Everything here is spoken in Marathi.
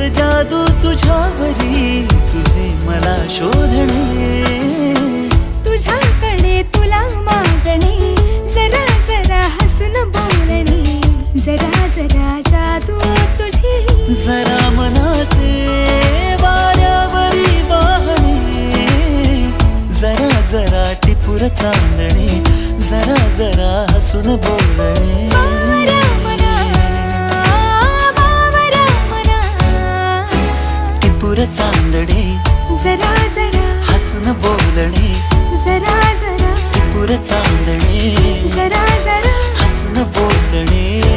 जादू तुझ्यावरी, तुझे मला शोधणे, तुझ्याकडे तुला मागणे, जरा जरा हसून बोलणे, जरा जरा जादू तुझी, जरा मनाचे वाऱ्यावरी वाहणे, जरा जरा टिपूर चांदणे, जरा जरा हसून बोलणे, बावरा मना, बावरा मना, टिपूर चांदणे, जरा जरा हसून बोलणे, जरा जरा टिपूर चांदणे, जरा जरा हसून बोलणे.